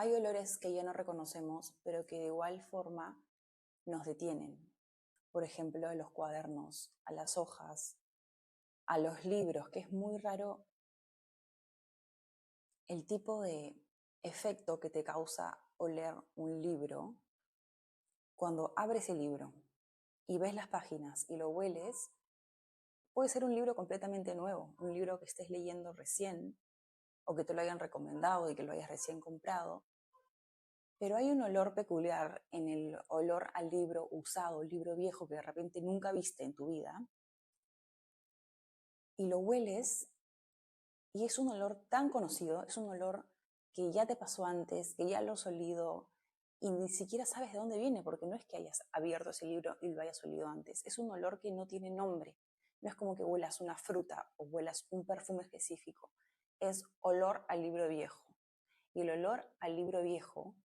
Hay olores que ya no reconocemos, pero que de igual forma nos detienen. Por ejemplo, a los cuadernos, a las hojas, a los libros, que es muy raro el tipo de efecto que te causa oler un libro cuando abres el libro y ves las páginas y lo hueles. Puede ser un libro completamente nuevo, un libro que estés leyendo recién o que te lo hayan recomendado y que lo hayas recién comprado. Pero hay un olor peculiar en el olor al libro usado, el libro viejo que de repente nunca viste en tu vida, y lo hueles y es un olor tan conocido, es un olor que ya te pasó antes, que ya lo has olido y ni siquiera sabes de dónde viene, porque no es que hayas abierto ese libro y lo hayas olido antes, es un olor que no tiene nombre. No es como que huelas una fruta o huelas un perfume específico, es olor al libro viejo. Y el olor al libro viejo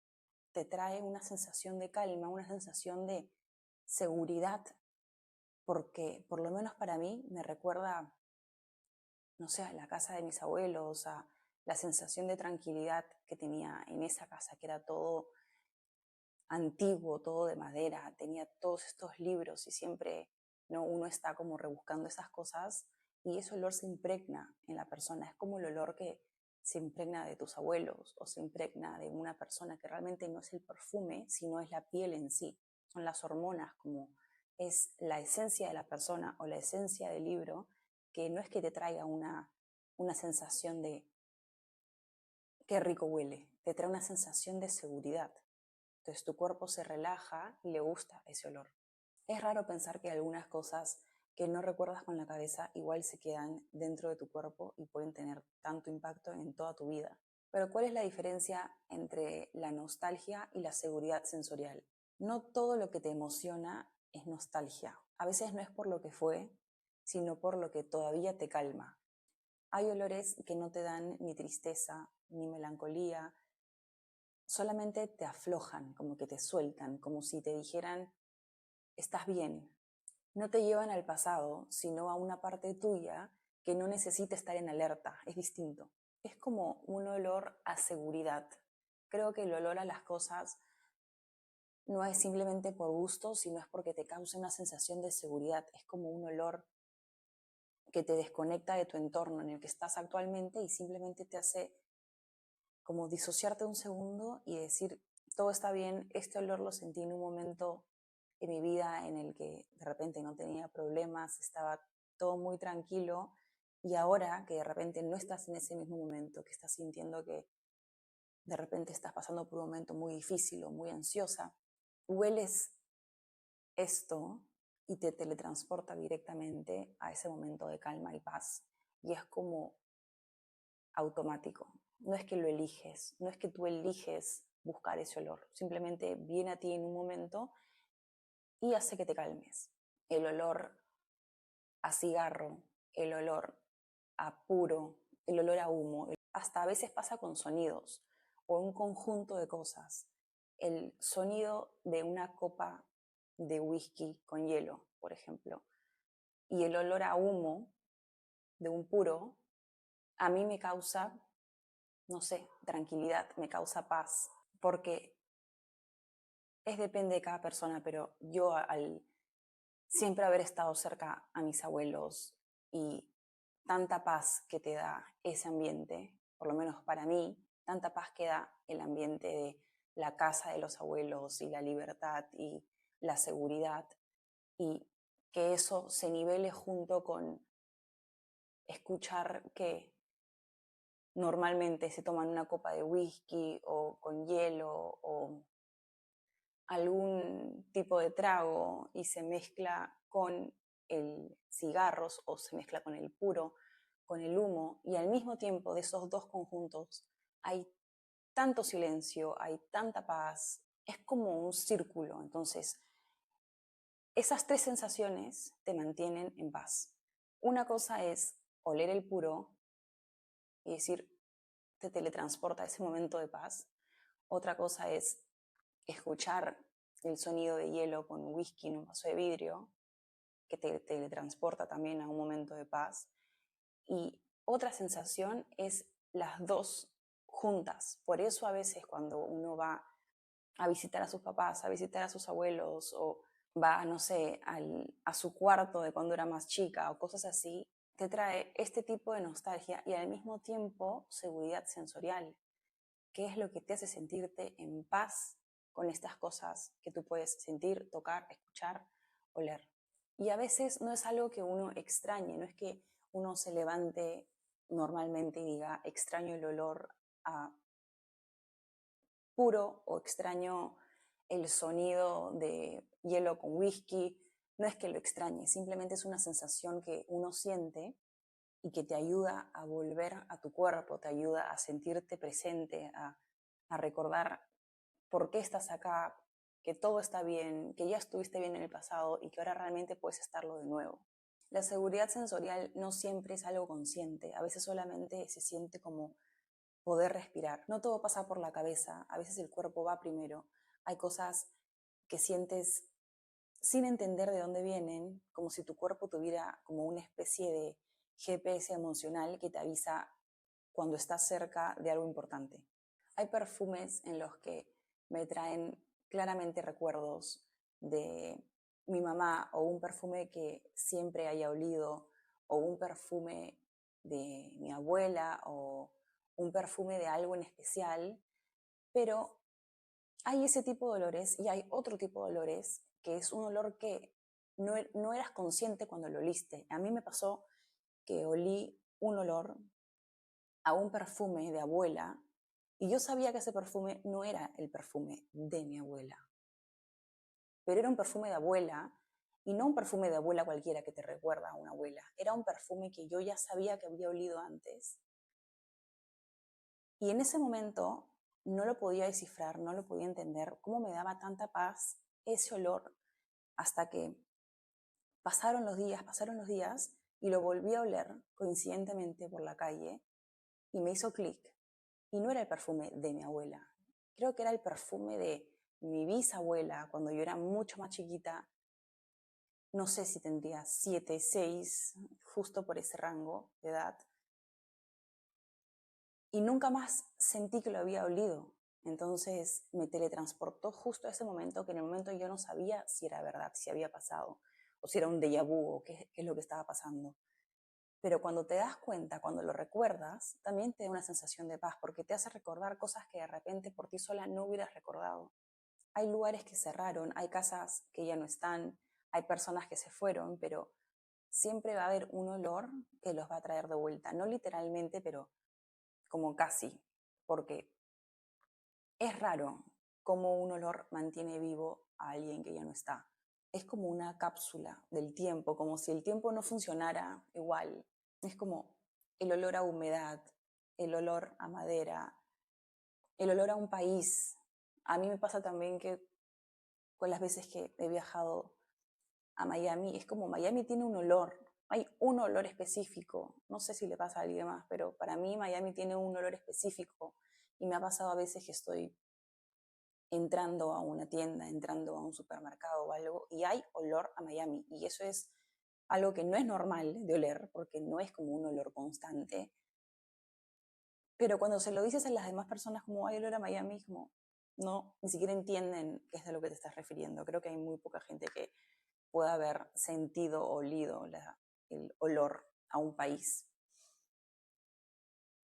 te trae una sensación de calma, una sensación de seguridad, porque por lo menos para mí me recuerda, no sé, a la casa de mis abuelos, a la sensación de tranquilidad que tenía en esa casa, que era todo antiguo, todo de madera, tenía todos estos libros y siempre, ¿no?, uno está como rebuscando esas cosas y ese olor se impregna en la persona. Es como el olor que se impregna de tus abuelos o se impregna de una persona, que realmente no es el perfume, sino es la piel en sí. Son las hormonas, como es la esencia de la persona o la esencia del libro, que no es que te traiga una sensación de qué rico huele, te trae una sensación de seguridad. Entonces tu cuerpo se relaja y le gusta ese olor. Es raro pensar que algunas cosas que no recuerdas con la cabeza igual se quedan dentro de tu cuerpo y pueden tener tanto impacto en toda tu vida. Pero ¿cuál es la diferencia entre la nostalgia y la seguridad sensorial? No todo lo que te emociona es nostalgia. A veces no es por lo que fue, sino por lo que todavía te calma. Hay olores que no te dan ni tristeza, ni melancolía, solamente te aflojan, como que te sueltan, como si te dijeran, estás bien. No te llevan al pasado, sino a una parte tuya que no necesita estar en alerta, es distinto. Es como un olor a seguridad. Creo que el olor a las cosas no es simplemente por gusto, sino es porque te causa una sensación de seguridad. Es como un olor que te desconecta de tu entorno en el que estás actualmente y simplemente te hace como disociarte un segundo y decir, todo está bien, este olor lo sentí en un momento en mi vida en el que de repente no tenía problemas, estaba todo muy tranquilo, y ahora que de repente no estás en ese mismo momento, que estás sintiendo que de repente estás pasando por un momento muy difícil o muy ansiosa, hueles esto y te teletransporta directamente a ese momento de calma y paz. Y es como automático. No es que lo eliges, no es que tú eliges buscar ese olor, simplemente viene a ti en un momento y hace que te calmes. El olor a cigarro, el olor a puro, el olor a humo, hasta a veces pasa con sonidos o un conjunto de cosas. El sonido de una copa de whisky con hielo, por ejemplo, y el olor a humo de un puro, a mí me causa, no sé, tranquilidad, me causa paz, porque depende de cada persona, pero yo al siempre haber estado cerca a mis abuelos y tanta paz que te da ese ambiente, por lo menos para mí, tanta paz que da el ambiente de la casa de los abuelos y la libertad y la seguridad, y que eso se nivele junto con escuchar que normalmente se toman una copa de whisky o con hielo o algún tipo de trago y se mezcla con el cigarros o se mezcla con el puro, con el humo, y al mismo tiempo de esos dos conjuntos hay tanto silencio, hay tanta paz, es como un círculo. Entonces, esas tres sensaciones te mantienen en paz. Una cosa es oler el puro y decir, te teletransporta a ese momento de paz. Otra cosa es escuchar el sonido de hielo con whisky en un vaso de vidrio, que te teletransporta también a un momento de paz. Y otra sensación es las dos juntas. Por eso a veces cuando uno va a visitar a sus papás, a visitar a sus abuelos, o va, no sé, a su cuarto de cuando era más chica o cosas así, te trae este tipo de nostalgia y al mismo tiempo seguridad sensorial, que es lo que te hace sentirte en paz con estas cosas que tú puedes sentir, tocar, escuchar, oler. Y a veces no es algo que uno extrañe, no es que uno se levante normalmente y diga extraño el olor a puro o extraño el sonido de hielo con whisky. No es que lo extrañe, simplemente es una sensación que uno siente y que te ayuda a volver a tu cuerpo, te ayuda a sentirte presente, a recordar por qué estás acá, que todo está bien, que ya estuviste bien en el pasado y que ahora realmente puedes estarlo de nuevo. La seguridad sensorial no siempre es algo consciente, a veces solamente se siente como poder respirar. No todo pasa por la cabeza, a veces el cuerpo va primero. Hay cosas que sientes sin entender de dónde vienen, como si tu cuerpo tuviera como una especie de GPS emocional que te avisa cuando estás cerca de algo importante. Hay perfumes en los que me traen claramente recuerdos de mi mamá, o un perfume que siempre haya olido, o un perfume de mi abuela, o un perfume de algo en especial, pero hay ese tipo de olores y hay otro tipo de olores que es un olor que no eras consciente cuando lo oliste. A mí me pasó que olí un olor a un perfume de abuela y yo sabía que ese perfume no era el perfume de mi abuela, pero era un perfume de abuela y no un perfume de abuela cualquiera que te recuerda a una abuela. Era un perfume que yo ya sabía que había olido antes. Y en ese momento no lo podía descifrar, no lo podía entender, cómo me daba tanta paz ese olor, hasta que pasaron los días y lo volví a oler coincidentemente por la calle y me hizo clic. Y no era el perfume de mi abuela, creo que era el perfume de mi bisabuela cuando yo era mucho más chiquita, no sé si tendría 7, 6, justo por ese rango de edad. Y nunca más sentí que lo había olido. Entonces me teletransportó justo a ese momento, que en el momento yo no sabía si era verdad, si había pasado, o si era un déjà vu, o qué es lo que estaba pasando. Pero cuando te das cuenta, cuando lo recuerdas, también te da una sensación de paz, porque te hace recordar cosas que de repente por ti sola no hubieras recordado. Hay lugares que cerraron, hay casas que ya no están, hay personas que se fueron, pero siempre va a haber un olor que los va a traer de vuelta. No literalmente, pero como casi, porque es raro cómo un olor mantiene vivo a alguien que ya no está. Es como una cápsula del tiempo, como si el tiempo no funcionara igual. Es como el olor a humedad, el olor a madera, el olor a un país. A mí me pasa también que con las veces que he viajado a Miami, es como Miami tiene un olor, hay un olor específico, no sé si le pasa a alguien más, pero para mí Miami tiene un olor específico y me ha pasado a veces que estoy entrando a una tienda, entrando a un supermercado o algo y hay olor a Miami y eso es algo que no es normal de oler porque no es como un olor constante, pero cuando se lo dices a las demás personas como hay olor a Miami, como no, ni siquiera entienden qué es de lo que te estás refiriendo. Creo que hay muy poca gente que pueda haber sentido o olido el olor a un país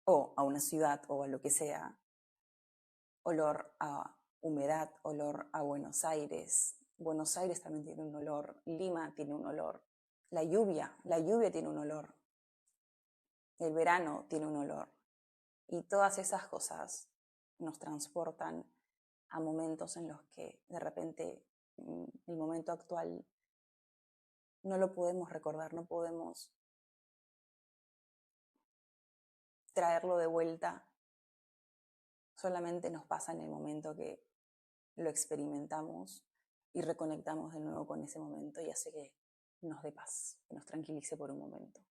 o a una ciudad o a lo que sea. Olor a humedad, olor a Buenos Aires. Buenos Aires también tiene un olor, Lima tiene un olor, la lluvia tiene un olor, el verano tiene un olor. Y todas esas cosas nos transportan a momentos en los que de repente el momento actual no lo podemos recordar, no podemos traerlo de vuelta, solamente nos pasa en el momento que lo experimentamos y reconectamos de nuevo con ese momento y hace que nos dé paz, que nos tranquilice por un momento.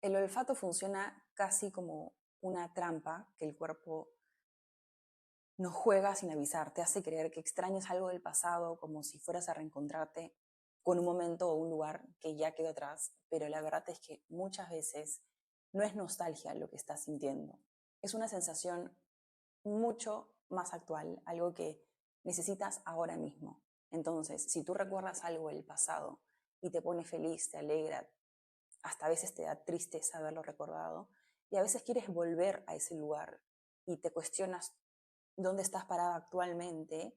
El olfato funciona casi como una trampa que el cuerpo nos juega sin avisar, te hace creer que extrañas algo del pasado como si fueras a reencontrarte con un momento o un lugar que ya quedó atrás, pero la verdad es que muchas veces no es nostalgia lo que estás sintiendo, es una sensación mucho más actual, algo que necesitas ahora mismo. Entonces, si tú recuerdas algo del pasado y te pone feliz, te alegra, hasta a veces te da tristeza haberlo recordado, y a veces quieres volver a ese lugar y te cuestionas dónde estás parada actualmente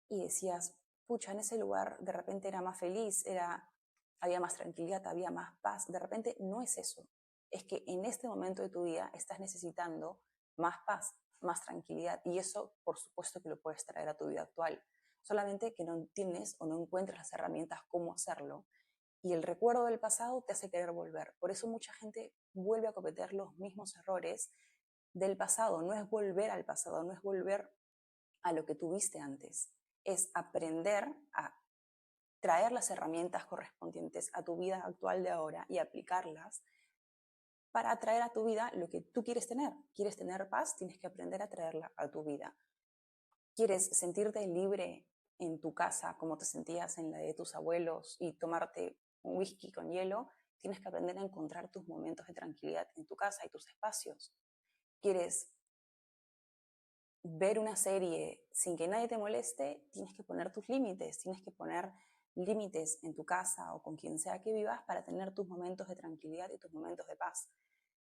y decías, pucha, en ese lugar de repente era más feliz, había más tranquilidad, había más paz. De repente no es eso. Es que en este momento de tu vida estás necesitando más paz, más tranquilidad, y eso por supuesto que lo puedes traer a tu vida actual. Solamente que no tienes o no encuentras las herramientas cómo hacerlo, y el recuerdo del pasado te hace querer volver. Por eso mucha gente vuelve a cometer los mismos errores del pasado. No es volver al pasado, no es volver a lo que tuviste antes. Es aprender a traer las herramientas correspondientes a tu vida actual de ahora y aplicarlas para atraer a tu vida lo que tú quieres tener. ¿Quieres tener paz? Tienes que aprender a traerla a tu vida. ¿Quieres sentirte libre en tu casa como te sentías en la de tus abuelos y tomarte un whisky con hielo? Tienes que aprender a encontrar tus momentos de tranquilidad en tu casa y tus espacios. ¿Quieres ver una serie sin que nadie te moleste? Tienes que poner tus límites, tienes que poner límites en tu casa o con quien sea que vivas para tener tus momentos de tranquilidad y tus momentos de paz.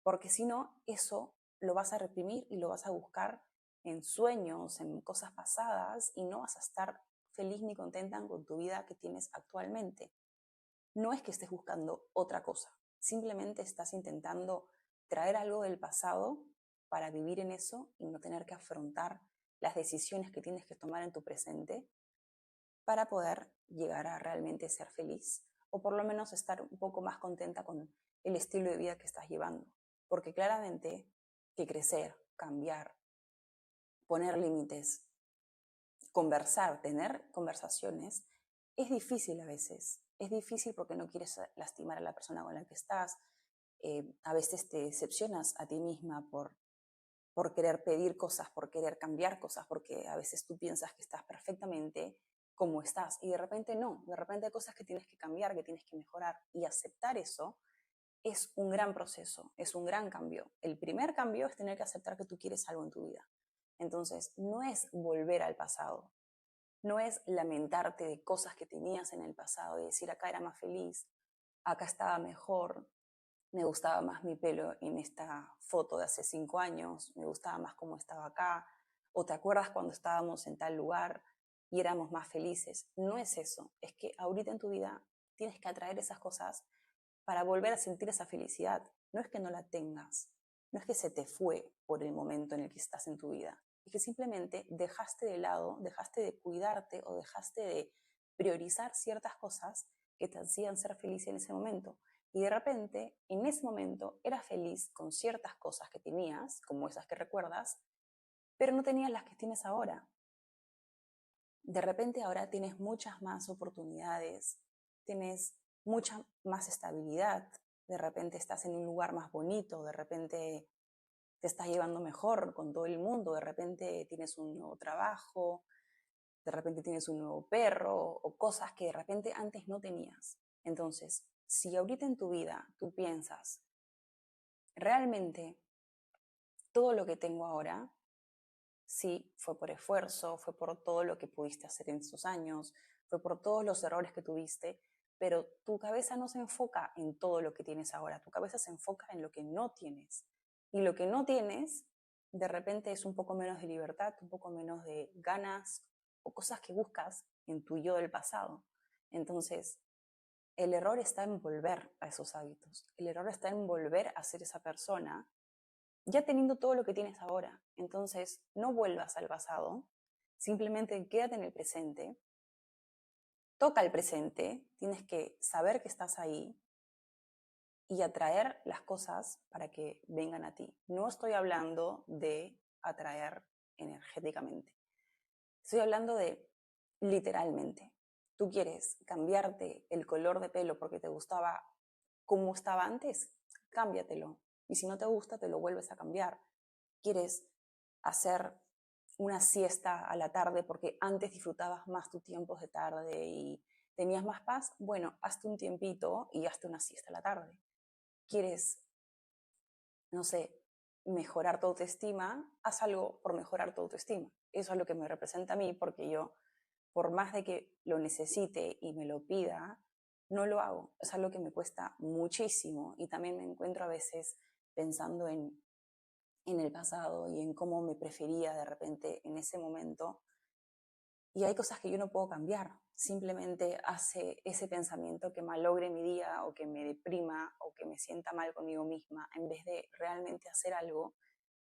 Porque si no, eso lo vas a reprimir y lo vas a buscar en sueños, en cosas pasadas, y no vas a estar feliz ni contenta con tu vida que tienes actualmente. No es que estés buscando otra cosa, simplemente estás intentando traer algo del pasado para vivir en eso y no tener que afrontar las decisiones que tienes que tomar en tu presente para poder llegar a realmente ser feliz, o por lo menos estar un poco más contenta con el estilo de vida que estás llevando. Porque claramente que crecer, cambiar, poner límites, conversar, tener conversaciones, es difícil a veces. Es difícil porque no quieres lastimar a la persona con la que estás. A veces te decepcionas a ti misma por querer pedir cosas, por querer cambiar cosas, porque a veces tú piensas que estás perfectamente como estás y de repente no, de repente hay cosas que tienes que cambiar, que tienes que mejorar, y aceptar eso es un gran proceso, es un gran cambio. El primer cambio es tener que aceptar que tú quieres algo en tu vida. Entonces, no es volver al pasado, no es lamentarte de cosas que tenías en el pasado y decir acá era más feliz, acá estaba mejor, me gustaba más mi pelo en esta foto de hace 5 años, me gustaba más cómo estaba acá, o te acuerdas cuando estábamos en tal lugar y éramos más felices. No es eso, es que ahorita en tu vida tienes que atraer esas cosas para volver a sentir esa felicidad. No es que no la tengas, no es que se te fue por el momento en el que estás en tu vida, es que simplemente dejaste de lado, dejaste de cuidarte o dejaste de priorizar ciertas cosas que te hacían ser feliz en ese momento. Y de repente, en ese momento, eras feliz con ciertas cosas que tenías, como esas que recuerdas, pero no tenías las que tienes ahora. De repente ahora tienes muchas más oportunidades, tienes mucha más estabilidad, de repente estás en un lugar más bonito, de repente te estás llevando mejor con todo el mundo, de repente tienes un nuevo trabajo, de repente tienes un nuevo perro o cosas que de repente antes no tenías. Entonces, si ahorita en tu vida tú piensas, realmente todo lo que tengo ahora, sí, fue por esfuerzo, fue por todo lo que pudiste hacer en esos años, fue por todos los errores que tuviste, pero tu cabeza no se enfoca en todo lo que tienes ahora, tu cabeza se enfoca en lo que no tienes. Y lo que no tienes, de repente es un poco menos de libertad, un poco menos de ganas o cosas que buscas en tu yo del pasado. Entonces, el error está en volver a esos hábitos, el error está en volver a ser esa persona ya teniendo todo lo que tienes ahora. Entonces, no vuelvas al pasado, simplemente quédate en el presente, toca el presente, tienes que saber que estás ahí y atraer las cosas para que vengan a ti. No estoy hablando de atraer energéticamente, estoy hablando de literalmente. Tú quieres cambiarte el color de pelo porque te gustaba como estaba antes, cámbiatelo. Y si no te gusta, te lo vuelves a cambiar. Quieres hacer una siesta a la tarde porque antes disfrutabas más tus tiempos de tarde y tenías más paz, bueno, hazte un tiempito y hazte una siesta a la tarde. Quieres, no sé, mejorar tu autoestima, haz algo por mejorar tu autoestima. Eso es lo que me representa a mí, porque yo, por más de que lo necesite y me lo pida, no lo hago. Es algo que me cuesta muchísimo y también me encuentro a veces pensando en el pasado y en cómo me prefería de repente en ese momento. Y hay cosas que yo no puedo cambiar. Simplemente hace ese pensamiento que malogre mi día o que me deprima o que me sienta mal conmigo misma, en vez de realmente hacer algo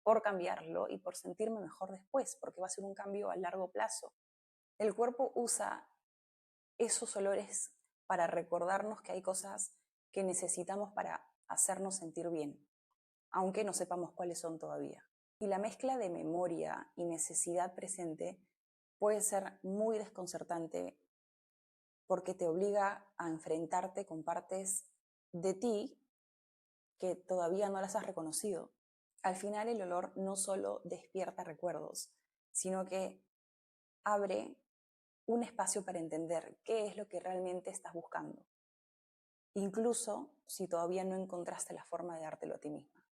por cambiarlo y por sentirme mejor después, porque va a ser un cambio a largo plazo. El cuerpo usa esos olores para recordarnos que hay cosas que necesitamos para hacernos sentir bien, aunque no sepamos cuáles son todavía. Y la mezcla de memoria y necesidad presente puede ser muy desconcertante porque te obliga a enfrentarte con partes de ti que todavía no las has reconocido. Al final el olor no solo despierta recuerdos, sino que abre un espacio para entender qué es lo que realmente estás buscando, incluso si todavía no encontraste la forma de dártelo a ti misma.